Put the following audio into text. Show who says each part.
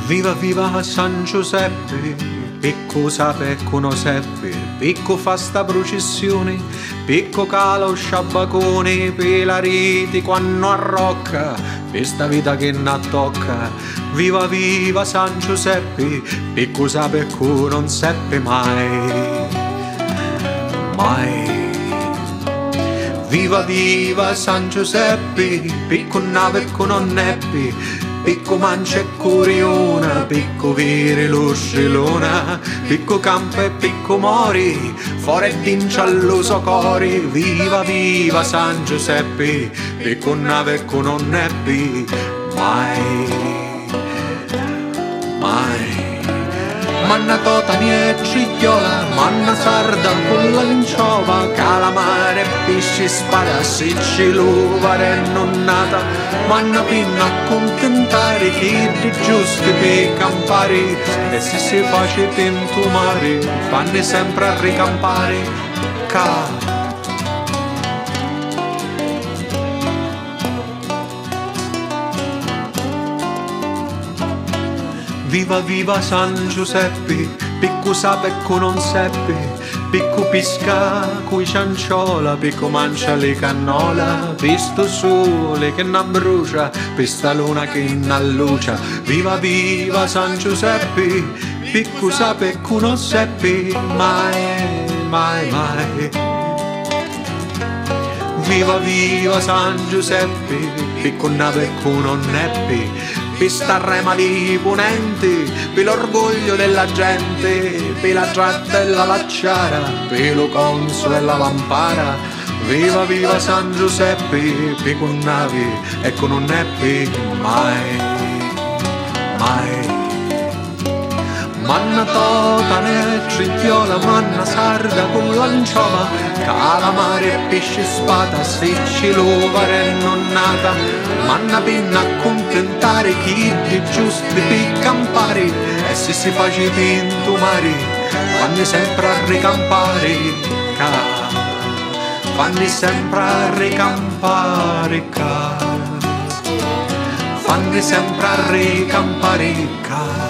Speaker 1: Viva viva San Giuseppe, picco sa pecco no seppe, picco fa sta processione, picco cala o sciabbacone, per la rete quando arrocca, per sta vita che non tocca. Viva viva San Giuseppe, picco sa pecco non seppe mai, mai. Viva viva San Giuseppe, picco nave pecco non neppi, picco mancia e curiona, picco vere lo scelona, picco campa e picco mori, fuori e dincia all'uso cori. Viva viva San Giuseppe, picco nave pecco non neppi, mai, mai. Manna totani e cigliola, manna sarda con l'anciova, calamare, pesce, spada, siciluvare e nonnata, manna pinna a contentare chi di giusti per campare, e se si face pentumare, fanno sempre a ricampare. Viva viva San Giuseppe, picco sa pecco non seppe, picco pisca cui cianciola, picco mancia le cannola, visto sole che non brucia, pista luna che non lucia. Viva viva San Giuseppe, picco sa pecco non seppe, mai, mai, mai. Viva viva San Giuseppe, picco na pecco non neppi, per sta rema di ponente, per l'orgoglio della gente, per la tratta e la lacciara, per lo conso e la lampara. Viva viva San Giuseppe, per con navi e con un neppi, mai, mai. Manna totane e cigliola, manna sarda con l'anciova, calamare e pesce spada, siciluvare e nonnata, manna pinna a contentare chi di giusti per campare, e se si face pintumare, vanno sempre a ricampare, vanno sempre a ricampare, vanno sempre a ricampare.